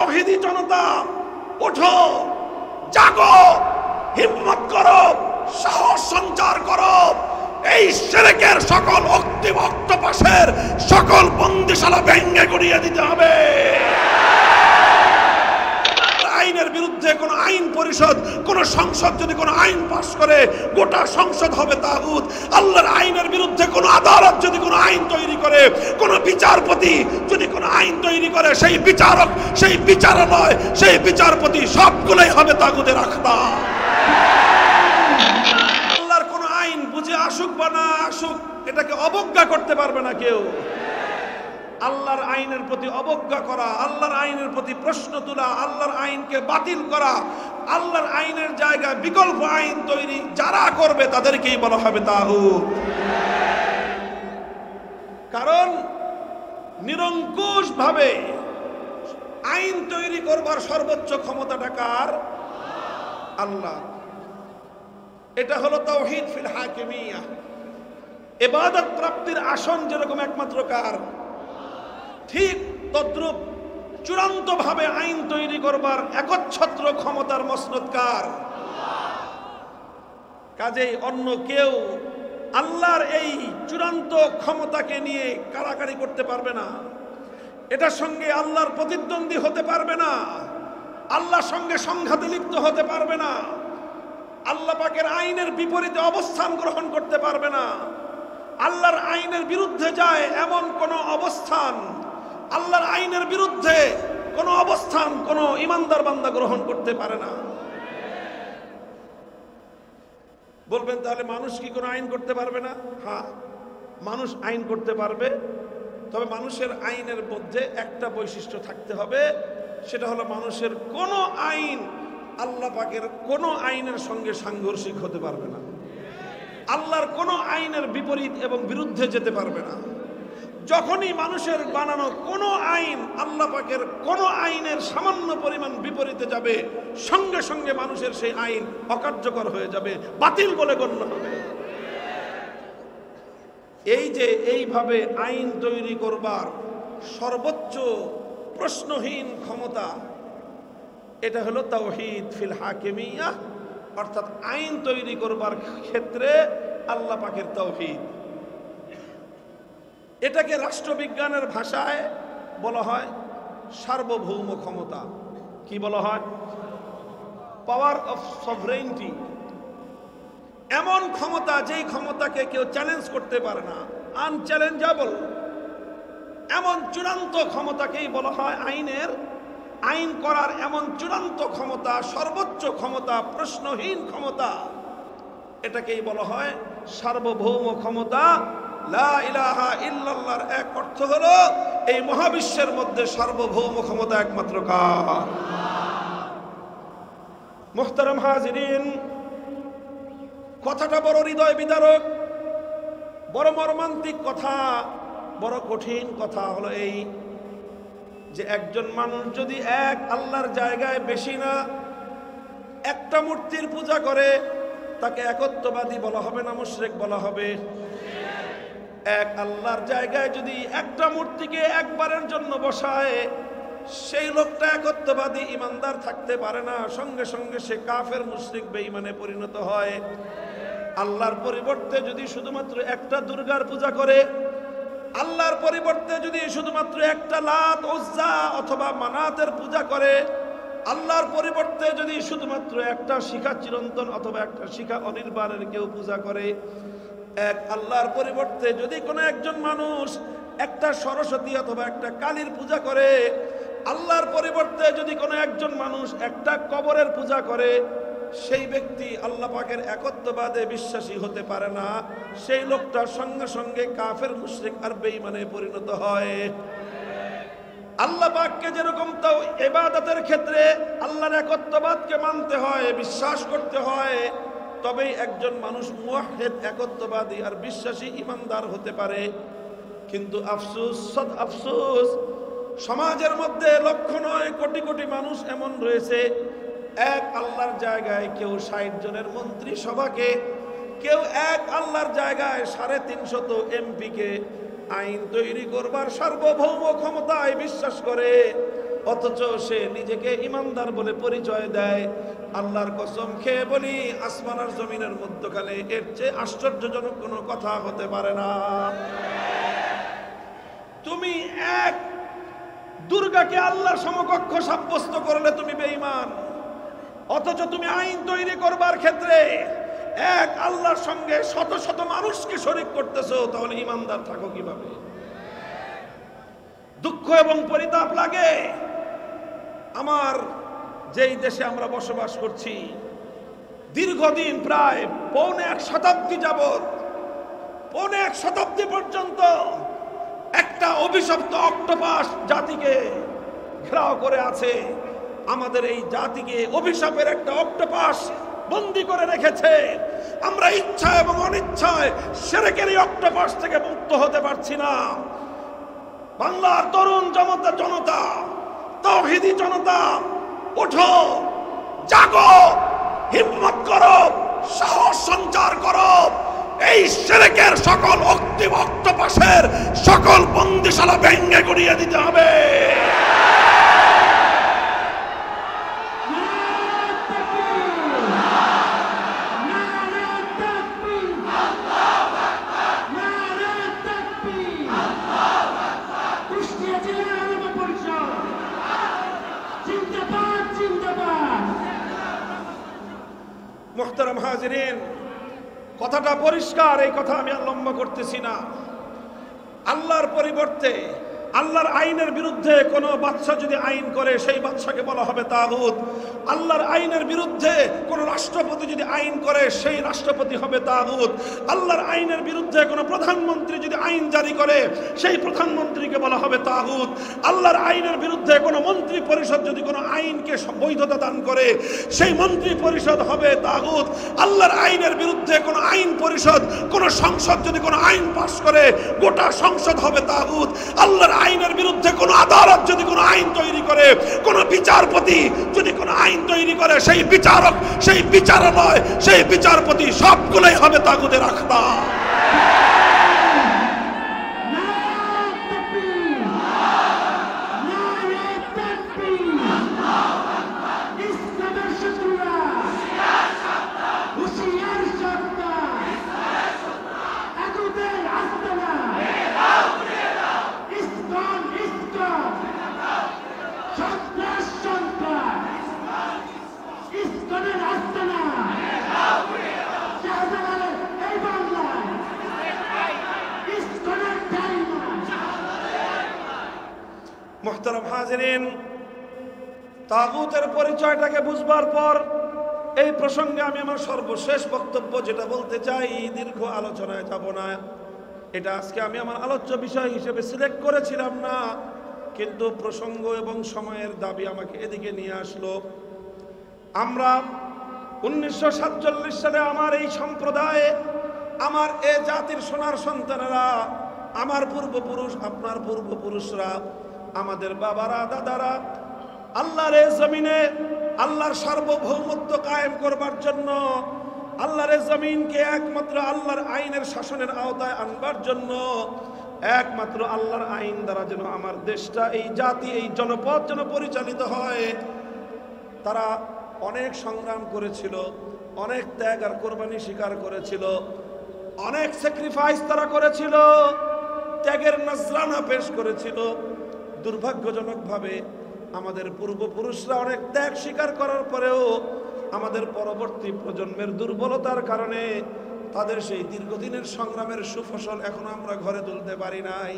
তাওহীদি জনতা, ওঠো, জাগো, হিম্মত করো, সাহস সঞ্চার করো। এই শিরকের সকল অক্তপাশের সকল বন্দিশালা ভেঙে গুড়িয়ে দিতে হবে। আইনের বিরুদ্ধে কোন আইন পরিষদ, কোন সংসদ যদি কোন আইন পাশ করে, গোটা সংসদ হবে তাগুত। আল্লাহর আইনের বিরুদ্ধে কোন আদালত যদি কোন আইন তৈরি করে, কোন বিচারপতি যদি কোন আইন তৈরি করে, সেই বিচারক, সেই বিচারালয়, সেই বিচারপতি সবগুলোই হবে তাগুতের আখড়া। আল্লাহর কোন আইন বুঝে আসুক বা না আসুক, এটাকে অবজ্ঞা করতে পারবে না কেউ। আল্লাহর আইনের প্রতি অবজ্ঞা করা, আল্লাহর আইনের প্রতি প্রশ্ন তোলা, আল্লাহর আইনকে বাতিল করা, আল্লাহর আইনের জায়গায় বিকল্প আইন তৈরি যারা করবে তাদেরকেই বলা হবে তাগুত। কারণ নিরঙ্কুশ ভাবে আইন তৈরি করবার সর্বোচ্চ ক্ষমতাটা কার? আল্লাহ। এটা হলো তাওহীদ ফিল হাকিমিয়া। ইবাদত প্রাপ্তির আসন যেরকম একমাত্র কার, ঠিক তদ্রূপ চূড়ান্ত ভাবে আইন তৈরি করবার একচ্ছত্র ক্ষমতার মসনদ কার? কাজেই অন্য কেউ আল্লাহর এই চূড়ান্ত ক্ষমতাকে নিয়ে কাড়াকাড়ি করতে পারবে না। এটার সঙ্গে আল্লাহর প্রতিদ্বন্দ্বী হতে পারবে না, আল্লাহর সঙ্গে সংঘাতে লিপ্ত হতে পারবে না, আল্লাহ পাকের আইনের বিপরীতে অবস্থান গ্রহণ করতে পারবে না। আল্লাহর আইনের বিরুদ্ধে যায় এমন কোন অবস্থান, আল্লাহর আইনের বিরুদ্ধে কোন অবস্থান কোন ইমানদার বান্দা গ্রহণ করতে পারে না। বলবেন তাহলে মানুষ কি কোনো আইন করতে পারবে না? হ্যাঁ, মানুষ আইন করতে পারবে, তবে মানুষের আইনের মধ্যে একটা বৈশিষ্ট্য থাকতে হবে, সেটা হলো মানুষের কোনো আইন আল্লাহ পাকের কোনো আইনের সঙ্গে সাংঘর্ষিক হতে পারবে না, আল্লাহর কোনো আইনের বিপরীত এবং বিরুদ্ধে যেতে পারবে না। যখনই মানুষের বানানো কোনো আইন আল্লাহ পাকের কোনো আইনের সামান্য পরিমাণ বিপরীতে যাবে, সঙ্গে সঙ্গে মানুষের সেই আইন অকার্যকর হয়ে যাবে, বাতিল বলে গণ্য হবে। এই যে এইভাবে আইন তৈরি করবার সর্বোচ্চ প্রশ্নহীন ক্ষমতা, এটা হলো তাওহীদ ফিল হাকিমিয়া, অর্থাৎ আইন তৈরি করবার ক্ষেত্রে আল্লাহ পাকের তাওহীদ। এটাকে রাষ্ট্রবিজ্ঞানের ভাষায় বলা হয় সার্বভৌম ক্ষমতা। কি বলা হয়? Power of sovereignty. এমন ক্ষমতা যেই ক্ষমতাকে কেউ চ্যালেঞ্জ করতে পারে না, আনচ্যালেঞ্জেবল। এমন চূড়ান্ত ক্ষমতাকেই বলা হয় আইন করার এমন চূড়ান্ত ক্ষমতা, সর্বোচ্চ ক্ষমতা, প্রশ্নহীন ক্ষমতা, এটাকেই বলা হয় সার্বভৌম ক্ষমতা। লা ইলাহা ইল্লাল্লাহর এক অর্থ হলো এই মহাবিশ্বের মধ্যে সার্বভৌম ক্ষমতা একমাত্র কার? মুহতারাম হাজিরিন, কথাটা বড় হৃদয় বিদারক, বড় মর্মান্তিক কথা, বড় কঠিন কথা হলো এই যে একজন মানুষ যদি এক আল্লাহর জায়গায় বেশি না একটা মূর্তির পূজা করে, তাকে একত্ববাদী বলা হবে না মুশরিক বলা হবে? এক আল্লাহর জায়গায় যদি একটা মূর্তিকে একবারের জন্য বসায়, সেই লোকটা একত্ববাদী ইমানদার থাকতে পারে না, সঙ্গে সঙ্গে সে কাফের মুশরিক বেঈমানে পরিণত হয়। আল্লাহর পরিবর্তে যদি শুধুমাত্র একটা দুর্গার পূজা করে, আল্লাহর পরিবর্তে যদি শুধুমাত্র একটা লাত উজ্জা অথবা মানাতের পূজা করে, আল্লাহর পরিবর্তে যদি শুধুমাত্র একটা শিখা চিরন্তন অথবা একটা শিখা অনির্বাণের কেউ পূজা করে, এক আল্লাহর পরিবর্তে যদি কোনো একজন মানুষ একটা সরস্বতী অথবা একটা কালীর পূজা করে, আল্লাহর পরিবর্তে যদি কোনো একজন মানুষ একটা কবরের পূজা করে, সেই ব্যক্তি আল্লাহ পাকের একত্ববাদে বিশ্বাসী হতে পারে না, সেই লোকটা সঙ্গে সঙ্গে কাফের মুশরিক আর বেঈমানে পরিণত হয়। আল্লাহ পাককে যেরকম তাও ইবাদতের ক্ষেত্রে আল্লাহর একত্ববাদকে মানতে হয়, বিশ্বাস করতে হয়, তবেই একজন মানুষ মুওয়াহ্হিদ একত্ববাদী আর বিশ্বাসী ইমানদার হতে পারে। কিন্তু আফসোস, সদ আফসোস, সমাজের মধ্যে লক্ষ নয় কোটি কোটি মানুষ এমন রয়েছে, এক আল্লাহর জায়গায় কেউ 60 জনের মন্ত্রী সভাকে, কেউ এক আল্লাহর জায়গায় 350 এমপিকে আইন তৈরি করবার সার্বভৌম ক্ষমতায় বিশ্বাস করে। অথচ সে নিজেকে ইমানদার বলে পরিচয় দেয়। আল্লাহর কসম খেয়ে বলি, আসমান আর জমিনের মধ্যখানে এর চেয়ে আশ্চর্যজনক কোনো কথা হতে পারে না। তুমি এক দুর্গাকে আল্লাহর সমকক্ষ সাব্যস্ত করলে তুমি বেঈমান, অথচ তুমি আইন তৈরি করবার ক্ষেত্রে এক আল্লাহর সঙ্গে শত শত মানুষকে শরীক করতেছো, তাহলে ইমানদার থাকো কিভাবে? দুঃখ এবং পরিতাপ লাগে। আমার যেই দেশে আমরা বসবাস করছি, দীর্ঘদিন প্রায় পৌনে এক শতাব্দী যাবৎ, পৌনে এক শতাব্দী পর্যন্ত একটা অভিশপ্ত অক্টোপাস জাতিকে ঘেরাও করে আছে। আমাদের এই জাতিকে অভিশাপের একটা অক্টোপাস বন্দী করে রেখেছে। আমরা ইচ্ছা এবং অনিচ্ছায় শিরকের এই অক্টোপাস থেকে মুক্ত হতে পারছি না। বাংলার তরুণ জনতা, তাওহীদি জনতা, ওঠো, জাগো, হিম্মত করো, সাহস সঞ্চার করো। এই শিরকের সকল অক্টোপাসের সকল বন্দিশালা ভেঙে গুড়িয়ে দিতে হবে। মুহতারাম হাজিরিন, কথাটা পরিষ্কার, এই কথা আমি আর লম্বা করতেছি না। আল্লাহর পরিবর্তে আল্লাহর আইনের বিরুদ্ধে কোনো বাদশা যদি আইন করে, সেই বাদশাকে বলা হবে তাগুত। আল্লাহর আইনের বিরুদ্ধে কোনো রাষ্ট্রপতি যদি আইন করে, সেই রাষ্ট্রপতি হবে তাগুত। আল্লাহর আইনের বিরুদ্ধে কোনো প্রধানমন্ত্রী যদি আইন জারি করে, সেই প্রধানমন্ত্রীকে বলা হবে তাগুত। আল্লাহর আইনের বিরুদ্ধে কোনো মন্ত্রী পরিষদ যদি কোনো আইনকে বৈধতা দান করে, সেই মন্ত্রী পরিষদ হবে তাগুত। আল্লাহর আইনের বিরুদ্ধে কোনো আইন পরিষদ, কোনো সংসদ যদি কোনো আইন পাশ করে, গোটা সংসদ হবে তাগুত। আল্লাহর আইনের বিরুদ্ধে কোন আদালত যদি কোনো আইন তৈরি করে, কোন বিচারপতি যদি কোনো আইন তৈরি করে, সেই বিচারক, সেই বিচারালয়, সেই বিচারপতি সবগুলোই হবে তাগুতের আখড়া। মুহতারাম হাজিরিন, তাগুতের পরিচয়টাকে বুঝবার পর এই প্রসঙ্গে আমি আমার সর্বশেষ বক্তব্য যেটা বলতে চাই, দীর্ঘ আলোচনায় যাব না। এটা আজকে আমি আমার আলোচ্য বিষয় হিসেবে সিলেক্ট করেছিলাম না, কিন্তু প্রসঙ্গ এবং সময়ের দাবি আমাকে এদিকে নিয়ে আসলো। আমরা 1947 সালে আমার এই সম্প্রদায়ে, আমার এ জাতির সোনার সন্তানেরা, আমার পূর্বপুরুষ, আপনার পূর্বপুরুষরা, আমাদের বাবারা, দাদারা আল্লাহর এই জমিনে আল্লাহর সার্বভৌমত্ব কায়েম করবার জন্য, আল্লাহর এই জমিনকে একমাত্র আল্লাহর আইনের শাসনের আওতায় আনবার জন্য, একমাত্র আল্লাহর আইন দ্বারা যেন আমার দেশটা, এই জাতি, এই জনপদ যেন পরিচালিত হয়, তারা অনেক সংগ্রাম করেছিল, অনেক ত্যাগ আর কোরবানি স্বীকার করেছিল, অনেক স্যাক্রিফাইস তারা করেছিল, ত্যাগের নজরানা পেশ করেছিল। দুর্ভাগ্যজনকভাবে আমাদের পূর্বপুরুষরা অনেক ত্যাগ স্বীকার করার পরেও আমাদের পরবর্তী প্রজন্মের দুর্বলতার কারণে তাদের সেই দীর্ঘদিনের সংগ্রামের সুফসল এখনো আমরা ঘরে তুলতে পারি নাই।